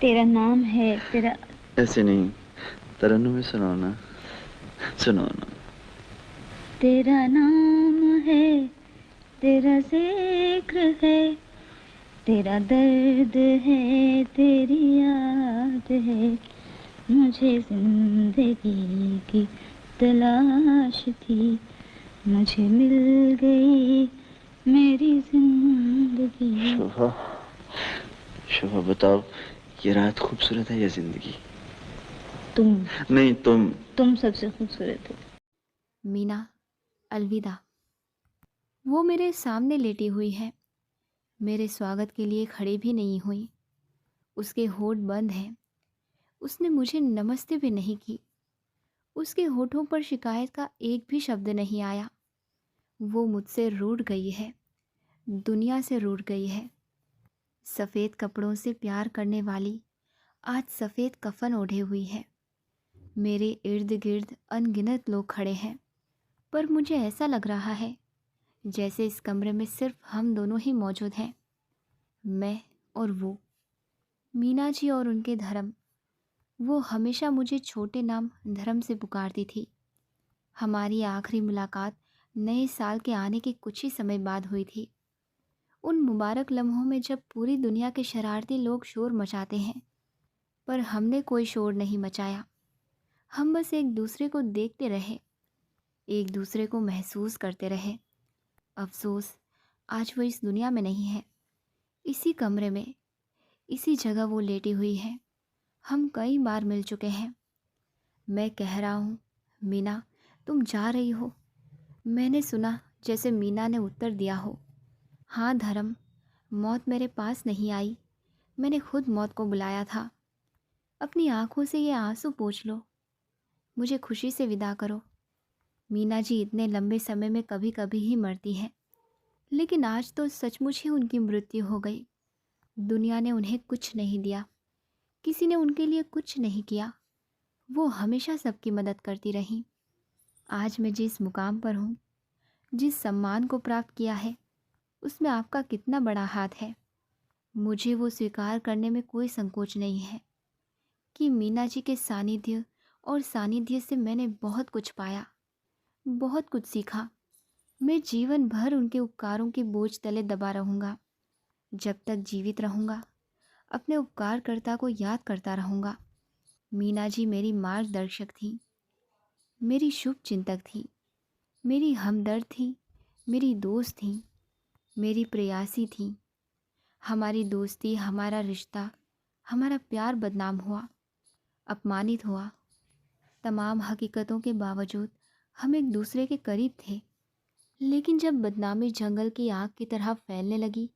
तेरा नाम है तेरा। ऐसे नहीं, तरन्नुम में सुनाओ ना, सुनाओ ना। तेरा नाम है, तेरा जिक्र है, तेरा दर्द है, तेरी याद है। मुझे जिंदगी की तलाश थी, मुझे मिल गई मेरी जिंदगी। शोभा, शोभा बताओ, ये रात खूबसूरत है या जिंदगी? तुम नहीं, तुम। तुम सबसे खूबसूरत हो। मीना, अलविदा। वो मेरे सामने लेटी हुई है, मेरे स्वागत के लिए खड़ी भी नहीं हुई। उसके होठ बंद हैं। उसने मुझे नमस्ते भी नहीं की। उसके होठों पर शिकायत का एक भी शब्द नहीं आया। वो मुझसे रूठ गई है, दुनिया से रूठ गई है। सफ़ेद कपड़ों से प्यार करने वाली आज सफ़ेद कफन ओढ़े हुई है। मेरे इर्द गिर्द अनगिनत लोग खड़े हैं, पर मुझे ऐसा लग रहा है जैसे इस कमरे में सिर्फ हम दोनों ही मौजूद हैं, मैं और वो, मीना जी और उनके धर्म। वो हमेशा मुझे छोटे नाम धर्म से पुकारती थी। हमारी आखिरी मुलाकात नए साल के आने के कुछ ही समय बाद हुई थी। उन मुबारक लम्हों में जब पूरी दुनिया के शरारती लोग शोर मचाते हैं, पर हमने कोई शोर नहीं मचाया। हम बस एक दूसरे को देखते रहे, एक दूसरे को महसूस करते रहे। अफसोस, आज वो इस दुनिया में नहीं है। इसी कमरे में, इसी जगह वो लेटी हुई है। हम कई बार मिल चुके हैं। मैं कह रहा हूँ, मीना, तुम जा रही हो। मैंने सुना जैसे मीना ने उत्तर दिया हो, हाँ धर्म, मौत मेरे पास नहीं आई, मैंने खुद मौत को बुलाया था। अपनी आंखों से ये आंसू पोंछ लो, मुझे खुशी से विदा करो। मीना जी इतने लंबे समय में कभी कभी ही मरती हैं, लेकिन आज तो सचमुच ही उनकी मृत्यु हो गई। दुनिया ने उन्हें कुछ नहीं दिया, किसी ने उनके लिए कुछ नहीं किया। वो हमेशा सबकी मदद करती रहीं। आज मैं जिस मुकाम पर हूँ, जिस सम्मान को प्राप्त किया है, उसमें आपका कितना बड़ा हाथ है। मुझे वो स्वीकार करने में कोई संकोच नहीं है कि मीना जी के सानिध्य और सानिध्य से मैंने बहुत कुछ पाया, बहुत कुछ सीखा। मैं जीवन भर उनके उपकारों के बोझ तले दबा रहूँगा। जब तक जीवित रहूँगा, अपने उपकारकर्ता को याद करता रहूँगा। मीना जी मेरी मार्गदर्शक थी, मेरी शुभ चिंतक थी, मेरी हमदर्द थी, मेरी दोस्त थी, मेरी प्रेयसी थी। हमारी दोस्ती, हमारा रिश्ता, हमारा प्यार बदनाम हुआ, अपमानित हुआ। तमाम हकीकतों के बावजूद हम एक दूसरे के करीब थे, लेकिन जब बदनामी जंगल की आग की तरह फैलने लगी,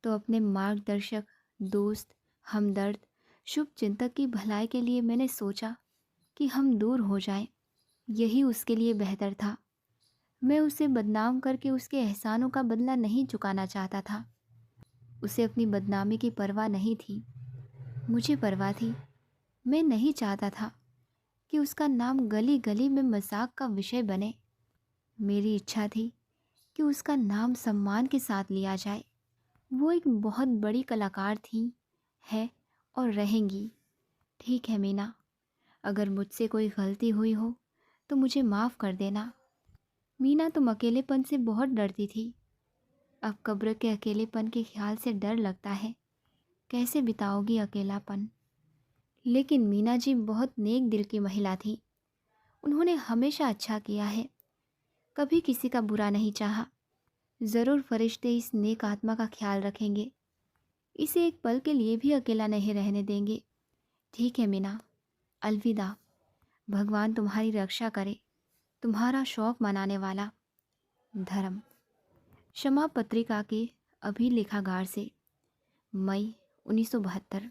तो अपने मार्गदर्शक, दोस्त, हमदर्द, शुभ चिंतक की भलाई के लिए मैंने सोचा कि हम दूर हो जाएं। यही उसके लिए बेहतर था। मैं उसे बदनाम करके उसके एहसानों का बदला नहीं चुकाना चाहता था। उसे अपनी बदनामी की परवाह नहीं थी, मुझे परवाह थी। मैं नहीं चाहता था कि उसका नाम गली गली में मजाक का विषय बने। मेरी इच्छा थी कि उसका नाम सम्मान के साथ लिया जाए। वो एक बहुत बड़ी कलाकार थी, है और रहेंगी। ठीक है मीना, अगर मुझसे कोई गलती हुई हो तो मुझे माफ़ कर देना। मीना, तुम अकेलेपन से बहुत डरती थी। अब कब्र के अकेलेपन के ख्याल से डर लगता है। कैसे बिताओगी अकेलापन? लेकिन मीना जी बहुत नेक दिल की महिला थी। उन्होंने हमेशा अच्छा किया है, कभी किसी का बुरा नहीं चाहा। ज़रूर फरिश्ते इस नेक आत्मा का ख्याल रखेंगे, इसे एक पल के लिए भी अकेला नहीं रहने देंगे। ठीक है मीना, अलविदा। भगवान तुम्हारी रक्षा करे। तुम्हारा शौक मनाने वाला, धर्म। क्षमा पत्रिका के अभिलेखागार से, मई 1972।